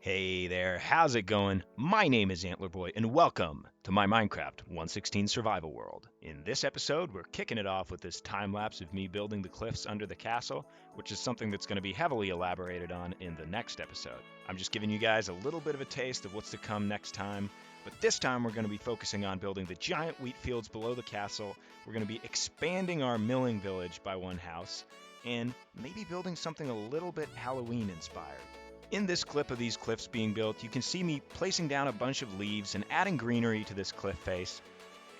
Hey there, how's it going? My name is Antlerboy, and welcome to my Minecraft 1.16 survival world. In this episode, we're kicking it off with this time lapse of me building the cliffs under the castle, which is something that's going to be heavily elaborated on in the next episode. I'm just giving you guys a little bit of a taste of what's to come next time, but this time we're going to be focusing on building the giant wheat fields below the castle. We're going to be expanding our milling village by one house, and maybe building something a little bit Halloween inspired. In this clip of these cliffs being built, you can see me placing down a bunch of leaves and adding greenery to this cliff face,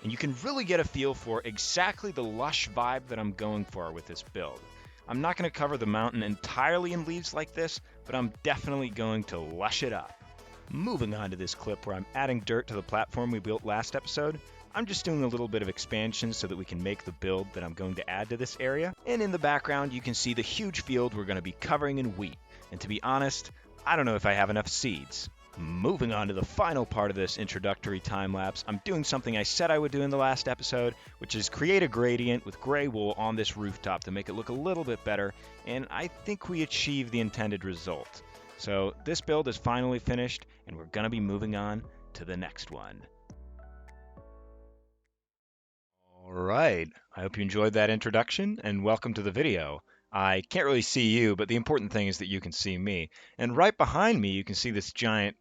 and you can really get a feel for exactly the lush vibe that I'm going for with this build. I'm not going to cover the mountain entirely in leaves like this, but I'm definitely going to lush it up. Moving on to this clip where I'm adding dirt to the platform we built last episode, I'm just doing a little bit of expansion so that we can make the build that I'm going to add to this area. And in the background, you can see the huge field we're going to be covering in wheat. And to be honest, I don't know if I have enough seeds. Moving on to the final part of this introductory time lapse, I'm doing something I said I would do in the last episode, which is create a gradient with gray wool on this rooftop to make it look a little bit better, and I think we achieved the intended result. So this build is finally finished, and we're going to be moving on to the next one. Alright, I hope you enjoyed that introduction, and welcome to the video. I can't really see you, but the important thing is that you can see me. And right behind me, you can see this giant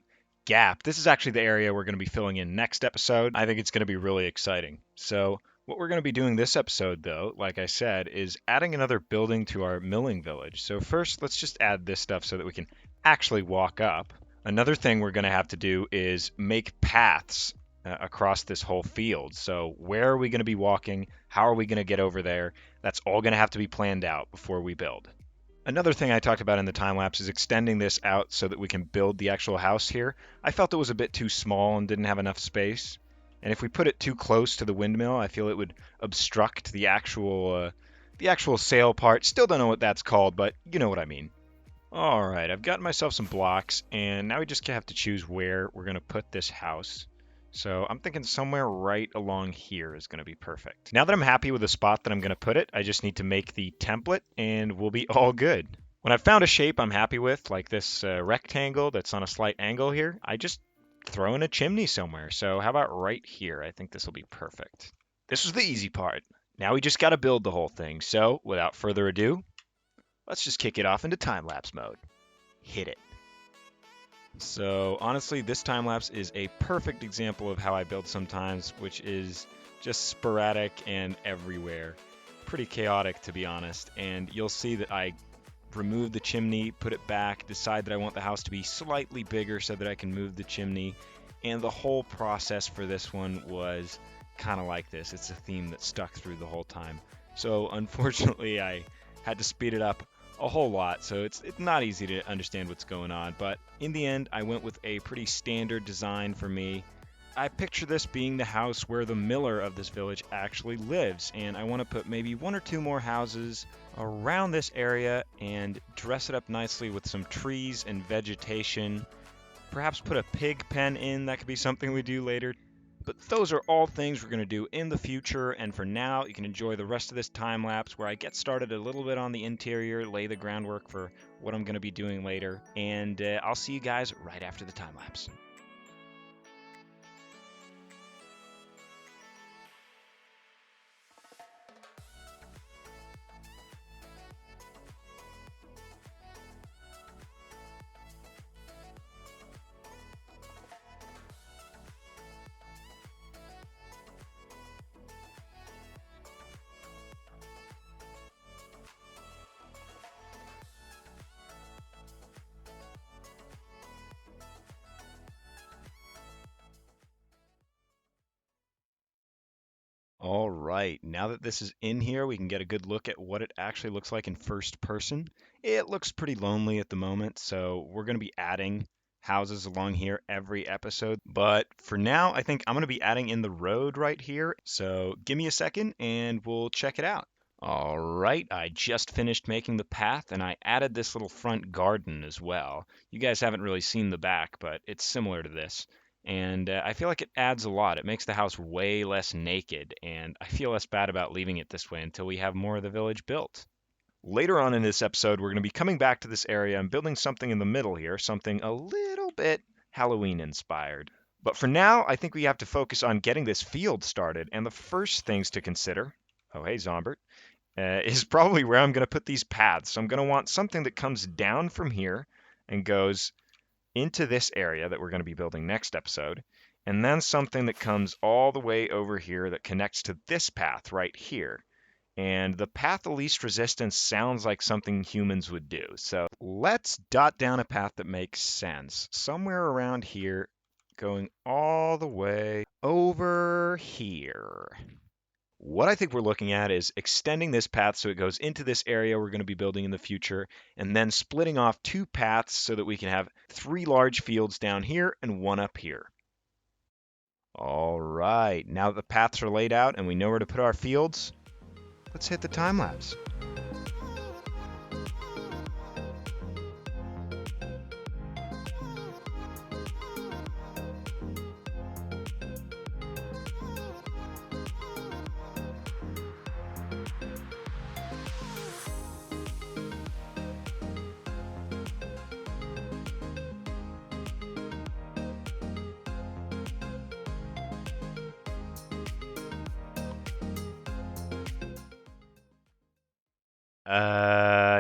gap. This is actually the area we're going to be filling in next episode. I think it's going to be really exciting. So what we're going to be doing this episode, though, like I said, is adding another building to our milling village. So first, let's just add this stuff so that we can actually walk up. Another thing we're going to have to do is make paths across this whole field. So where are we going to be walking? How are we going to get over there? That's all going to have to be planned out before we build. Another thing I talked about in the time lapse is extending this out so that we can build the actual house here. I felt it was a bit too small and didn't have enough space. And if we put it too close to the windmill, I feel it would obstruct the actual sail part. Still don't know what that's called, but you know what I mean. All right, I've got myself some blocks, and now we just have to choose where we're going to put this house. So I'm thinking somewhere right along here is going to be perfect. Now that I'm happy with the spot that I'm going to put it, I just need to make the template and we'll be all good. When I've found a shape I'm happy with, like this rectangle that's on a slight angle here, I just throw in a chimney somewhere. So how about right here? I think this will be perfect. This was the easy part. Now we just got to build the whole thing. So without further ado, let's just kick it off into time-lapse mode. Hit it. So honestly, this time lapse is a perfect example of how I build sometimes, which is just sporadic and everywhere. Pretty chaotic, to be honest. And you'll see that I remove the chimney, put it back, decide that I want the house to be slightly bigger so that I can move the chimney. And the whole process for this one was kind of like this. It's a theme that stuck through the whole time. So unfortunately, I had to speed it up a whole lot, so it's not easy to understand what's going on, but in the end I went with a pretty standard design for me. I picture this being the house where the miller of this village actually lives, and I want to put maybe one or two more houses around this area and dress it up nicely with some trees and vegetation. Perhaps put a pig pen in. That could be something we do later. But those are all things we're going to do in the future, and for now, you can enjoy the rest of this time lapse where I get started a little bit on the interior, lay the groundwork for what I'm going to be doing later, and I'll see you guys right after the time lapse. All right, now that this is in here, we can get a good look at what it actually looks like in first person. It looks pretty lonely at the moment, so we're going to be adding houses along here every episode. But for now, I think I'm going to be adding in the road right here. So give me a second and we'll check it out. All right, I just finished making the path and I added this little front garden as well. You guys haven't really seen the back, but it's similar to this. And I feel like it adds a lot. It makes the house way less naked, and I feel less bad about leaving it this way until we have more of the village built. Later on in this episode, we're going to be coming back to this area and building something in the middle here, something a little bit Halloween inspired. But for now, I think we have to focus on getting this field started. And the first things to consider, oh hey Zombert, is probably where I'm going to put these paths. So I'm going to want something that comes down from here and goes into this area that we're going to be building next episode, and then something that comes all the way over here that connects to this path right here. And the path of least resistance sounds like something humans would do. So let's dot down a path that makes sense. Somewhere around here, going all the way over here. What I think we're looking at is extending this path so it goes into this area we're going to be building in the future, and then splitting off 2 paths so that we can have 3 large fields down here and 1 up here. All right, now that the paths are laid out and we know where to put our fields, let's hit the time lapse.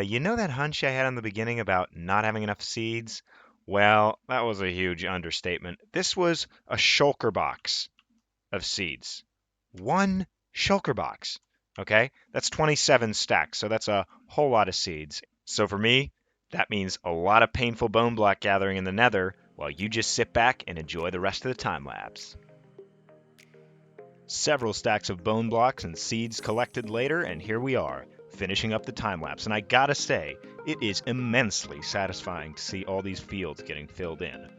You know that hunch I had in the beginning about not having enough seeds? Well, that was a huge understatement. This was a shulker box of seeds. 1 shulker box. Okay? That's 27 stacks, so that's a whole lot of seeds. So for me, that means a lot of painful bone block gathering in the nether while you just sit back and enjoy the rest of the time lapse. Several stacks of bone blocks and seeds collected later, and here we are, finishing up the time lapse. And I gotta say, it is immensely satisfying to see all these fields getting filled in.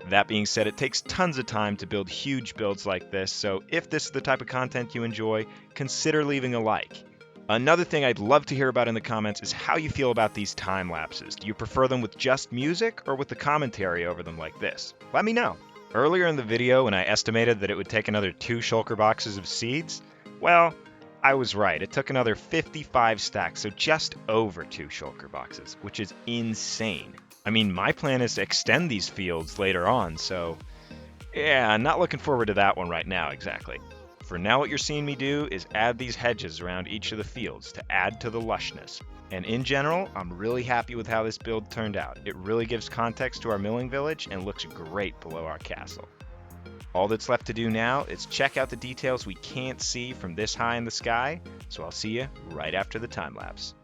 That being said, it takes tons of time to build huge builds like this, so if this is the type of content you enjoy, consider leaving a like. Another thing I'd love to hear about in the comments is how you feel about these time lapses. Do you prefer them with just music or with the commentary over them like this? Let me know. Earlier in the video, when I estimated that it would take another 2 shulker boxes of seeds, well, I was right. It took another 55 stacks, so just over 2 shulker boxes, which is insane. I mean, my plan is to extend these fields later on, so yeah, not looking forward to that one right now exactly. For now, what you're seeing me do is add these hedges around each of the fields to add to the lushness. And in general, I'm really happy with how this build turned out. It really gives context to our milling village and looks great below our castle. All that's left to do now is check out the details we can't see from this high in the sky, so I'll see you right after the time lapse.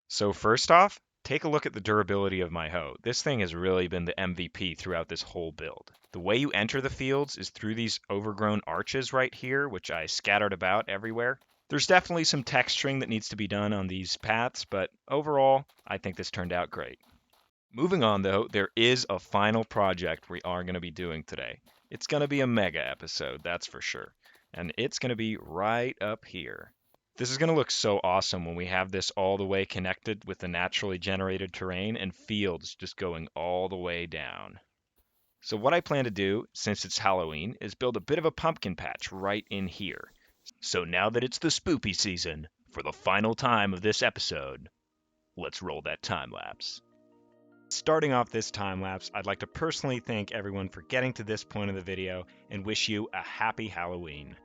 So first off, take a look at the durability of my hoe. This thing has really been the MVP throughout this whole build. The way you enter the fields is through these overgrown arches right here, which I scattered about everywhere. There's definitely some texturing that needs to be done on these paths, but overall, I think this turned out great. Moving on though, there is a final project we are going to be doing today. It's going to be a mega episode, that's for sure. And it's going to be right up here. This is going to look so awesome when we have this all the way connected with the naturally generated terrain and fields just going all the way down. So what I plan to do, since it's Halloween, is build a bit of a pumpkin patch right in here. So now that it's the spoopy season, for the final time of this episode, let's roll that time lapse. Starting off this time lapse, I'd like to personally thank everyone for getting to this point of the video and wish you a happy Halloween.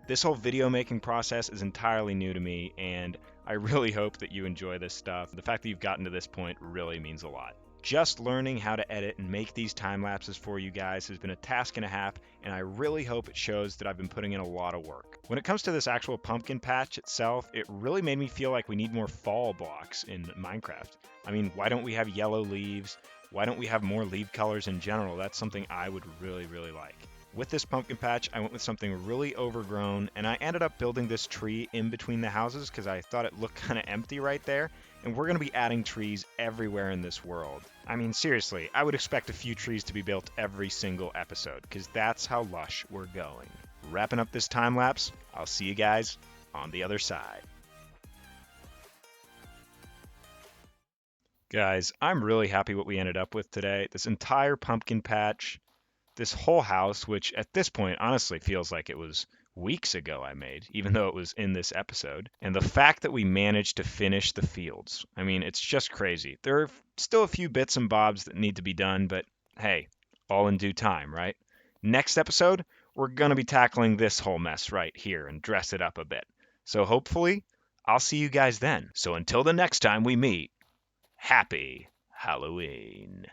This whole video making process is entirely new to me, and I really hope that you enjoy this stuff. The fact that you've gotten to this point really means a lot. Just learning how to edit and make these time lapses for you guys has been a task and a half, and I really hope it shows that I've been putting in a lot of work. When it comes to this actual pumpkin patch itself, it really made me feel like we need more fall blocks in Minecraft. I mean, why don't we have yellow leaves? Why don't we have more leaf colors in general? That's something I would really like. With this pumpkin patch, I went with something really overgrown, and I ended up building this tree in between the houses because I thought it looked kind of empty right there, and we're going to be adding trees everywhere in this world. I mean, seriously, I would expect a few trees to be built every single episode, because that's how lush we're going. Wrapping up this time lapse, I'll see you guys on the other side. Guys, I'm really happy what we ended up with today. This entire pumpkin patch, this whole house, which at this point honestly feels like it was weeks ago I made, even though it was in this episode. And the fact that we managed to finish the fields, I mean, it's just crazy. There are still a few bits and bobs that need to be done, but hey, all in due time, right? Next episode, we're going to be tackling this whole mess right here and dress it up a bit. So hopefully, I'll see you guys then. So until the next time we meet, happy Halloween.